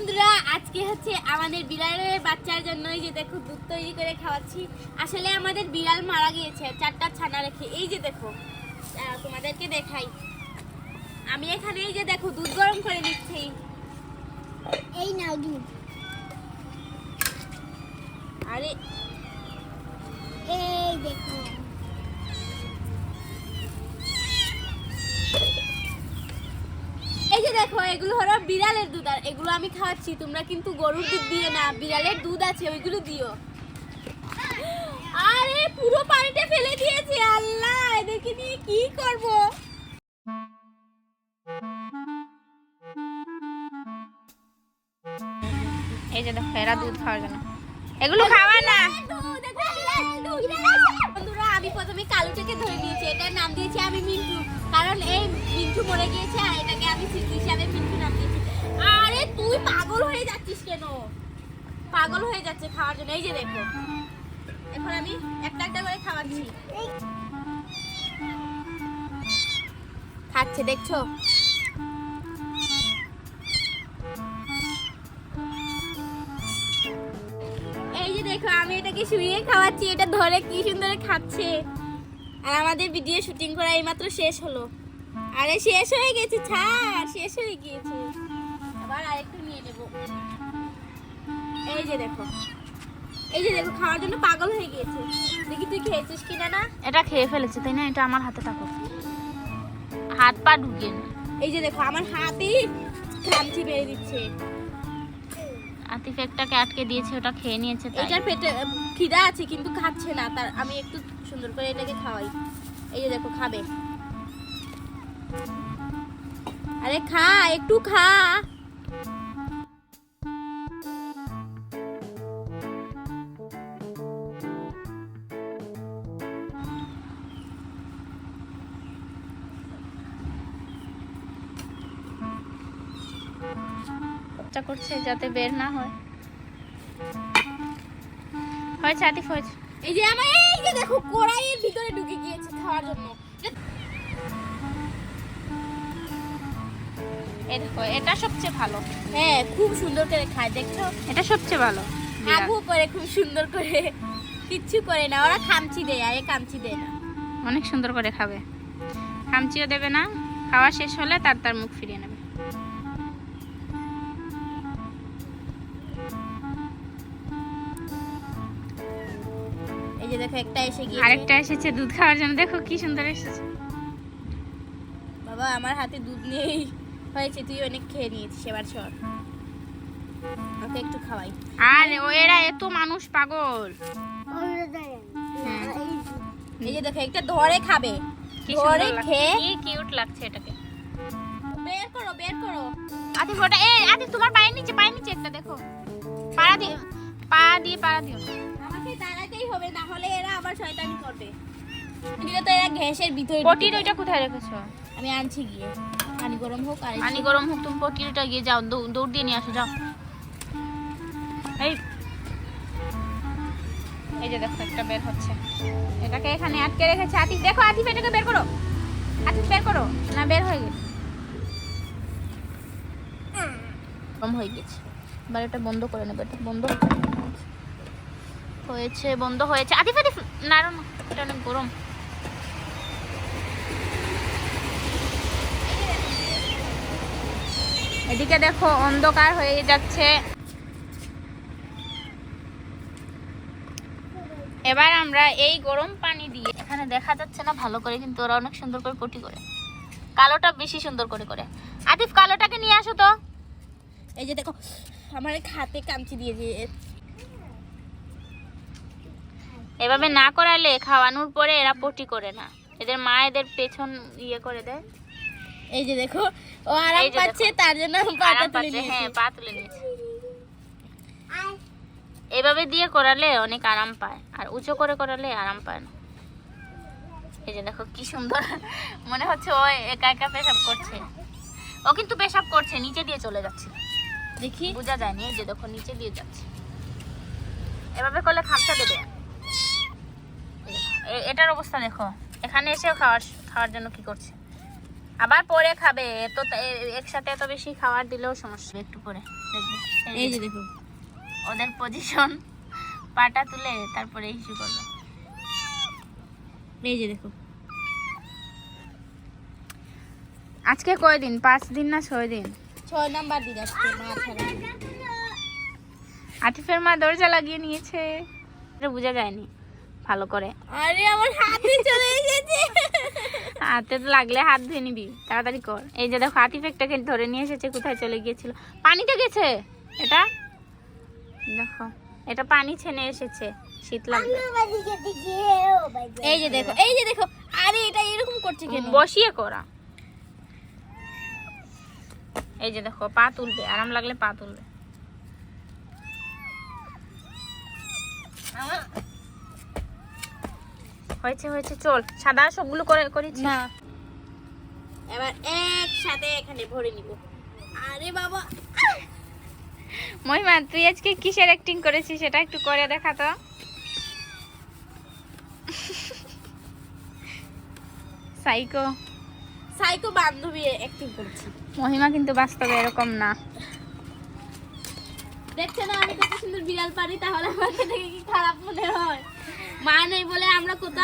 বন্ধুরা, আজকে হচ্ছে আমাদের বিড়ালের বাচ্চার জন্য এই যে দেখো দুধ তৈরি করে খাওয়াচ্ছি। আসলে আমাদের বিড়াল মারা গিয়েছে 4টা ছানা রেখে। এই যে দেখো, তোমাদেরকে দেখাই। আমি এখানে এই যে দেখো দুধ গরম করে নিচ্ছি। এই নাও দুধ। আরে এই দেখো, এই যে দেখো, এগুলো হলো বিড়ালের দুধ আর এগুলো আমি খাওয়াচ্ছি। তোমরা কিন্তু গরুর দুধ দিয়ে না, বিড়ালের দুধ আছে ওইগুলো দিও। আরে পুরো পানিতে ফেলে দিয়েছি, আল্লাহ এদেরকে নিয়ে কি করব। এই যে দেখো এরা দুধ খাওয়ার জন্য এগুলো খাওয়া না। বন্ধুরা, আমি প্রথমে কালুটাকে ধরে নিয়েছি, এটার নাম দিয়েছি আমি মিন্টু, কারণ এই মিন্টু মরে গিয়েছে আর এটাকে আমি স্মৃতি হিসাবে মিন্টু নাম দিয়েছি। আরে তুই পাগল হয়ে যাচ্ছিস কেন? পাগল হয়ে যাচ্ছে খাওয়ার জন্য। এই যে দেখো, এখন আমি একটা একটা করে খাওয়াচ্ছি। খাচ্ছে দেখছো? এই যে দেখো, আমি এটাকে শুইয়ে খাওয়াচ্ছি, এটা ধরে কি সুন্দর খাচ্ছে। আর আমাদের ভিডিও শুটিং করা এইমাত্র শেষ হলো। আরে শেষ হয়ে গেছে, ছাড়, শেষ হয়ে গিয়েছে। আবার আরেকটু নিয়ে নেব। এই যে দেখো, এই যে দেখো, খাওয়ার জন্য পাগল হয়ে গিয়েছে। দেখি তুই খেয়েছিস কিনা না। এটা খেয়ে ফেলেছে তাই না? এটা আমার হাতে থাকো, হাত পা ঢুকিয়ে নে। এই যে দেখো, আমার হাতেই খামচি মেরে দিচ্ছে। আতিফ একটাকে আটকে দিয়েছে, ওটা খেয়ে নিয়েছে। তাই এটার পেটে খিদা আছে কিন্তু খাচ্ছে না, তার আমি একটু সুন্দর করে এটাকে খাওয়াই। এই যে দেখো, খাবে। আরে খা, একটু খা। চেষ্টা করছে যাতে বের না হয়। হয়েছে আতিফ, হয়েছে। এই যে আমার, এই যে দেখো, কড়াইয়ের ভিতরে ঢুকে গিয়েছে খাওয়ার জন্য। এই দেখো, এটা সবচেয়ে ভালো। হ্যাঁ, খুব সুন্দর করে খায়, দেখছো? এটা সবচেয়ে ভালো। আবু করে খুব সুন্দর করে, কিচ্ছু করে না। ওরা খামচি দেয়, আরে কামচি দেয় না। অনেক সুন্দর করে খাবে, খামচিও দেবে না। খাওয়া শেষ হলে তার তার মুখ ফিরিয়ে নেবে। এই যে দেখো, একটা এসে গিয়েছে। আরেকটা এসেছে দুধ খাওয়ার জন্য, দেখো কি সুন্দর এসেছে। বাবা, আমার হাতে দুধ নেই। হয়েছে, তুই অনেক খেয়ে নিয়েছিস, এবার সর, ওকে একটু খাওয়াই। আর এরা এত মানুষ পাগল। হ্যাঁ। এই যে দেখো, একটা ধরে খাবে, কি ধরে সুন্দর লাগছে, খেয়ে কি কিউট লাগছে এটাকে। বের করো, বের করো। আতিফ ওটা, আতিফ তোমার পায়ের নিচে একটা দেখো, পাড়া দিয়ে পাড়া দিও। আমাকে দাঁড়াতেই হবে, না হলে এরা আবার শয়তানি করবে। এদিকে তো এরা ঘ্যাসের ভিতরে পটির ঢুকে ওইটা যায়। কোথায় রেখেছো? আমি আনছি গিয়ে, পানি গরম হোক। আর পানি গরম হোক, তুমি পটিরটা গিয়ে যাও, দৌড় দিয়ে নিয়ে আসো, যাও। এই যে দেখো, একটা বের হচ্ছে, এটাকে এখানে আটকে রেখেছে। আতিফ দেখো, আতিফ এটাকে বের করো, আতিফ বের করো না, বের হয়ে গেছে, গরম হয়ে গেছে। এবার এটা বন্ধ করে নেবে। এটা বন্ধ হয়েছে, বন্ধ হয়েছে। আতিফ আতিফ নাড়ো না, এটা অনেক গরম। এদিকে দেখো অন্ধকার হয়ে যাচ্ছে। এবার আমরা এই গরম পানি দিয়ে, এখানে দেখা যাচ্ছে না ভালো করে, কিন্তু ওরা অনেক সুন্দর করে পটি করে। কালোটা বেশি সুন্দর করে করে। আতিফ কালোটাকে নিয়ে আসো তো। এই যে দেখো, আমার হাতে কামচি দিয়ে দিয়ে। এভাবে না করালে খাওয়ানোর পরে এরা পটি করে না, এদের মা এদের পেছন ইয়ে করে দেয়। এই যে দেখো, ও আরাম এই যে পাচ্ছে, দেখো, তার জন্য পাটা আরাম তুলে পাচ্ছে। নিয়েছে। হ্যাঁ, পা তুলে নিয়েছে। এভাবে দিয়ে করালে অনেক আরাম পায়, আর উঁচু করে করালে আরাম পায় না। এই যে দেখো কি সুন্দর, মনে হচ্ছে ও একা একা পেশাব করছে। ও কিন্তু পেশাব করছে, নিচে দিয়ে চলে যাচ্ছে, দেখি বোঝা যায়নি। এই যে দেখো, নিচে দিয়ে যাচ্ছে। এভাবে করলে খামচা দেবে। এটার অবস্থা দেখো, এখানে এসেও খাওয়ার জন্য কি করছে। আবার পরে খাবে, তো একসাথে এত বেশি খাবার দিলেও সমস্যা, একটু পরে দেখবে। এই যে দেখো ওদের পজিশন, পাটা তুলে তারপরে ইস্যু করবে। এই যে দেখো আজকে কয়দিন, 5 দিন না 6 দিন? 6 নাম্বার দিন আজকে মা ছাড়া। আতিফের মা দরজা লাগিয়ে নিয়েছে, এটা বোঝা যায়নি ভালো করে। আরে আমার হাতে চলে এসেছে। হাতে তো লাগলে হাত ধুয়ে নিবি, তাড়াতাড়ি কর। এই যে দেখো আতিফ একটাকে ধরে নিয়ে এসেছে, কোথায় চলে গিয়েছিল, পানিতে গেছে এটা। দেখো এটা পানি ছেনে এসেছে, শীত লাগবে। এই যে দেখো, এই যে দেখো, আরে এটা এরকম করছে কেন? বসিয়ে করা। এই যে দেখো পা তুলবে, আরাম লাগলে পা তুলবে। হয়েছে হয়েছে, চল সাদা সবগুলো করে করেছি না, এবার একসাথে এখানে ভরে নিব। আরে বাবা, মহিমা তুই আজকে কিসের অ্যাক্টিং করেছিস সেটা একটু করে দেখা তো। সাইকো সাইকো বান্ধবী অ্যাক্টিং করছি। মহিমা কিন্তু বাস্তবে এরকম না। দেখছো না আমি কত সুন্দর বিড়াল পারি, তাহলে আমাকে দেখে কি খারাপ মনে হয়? মা নেই বলে আমরা কত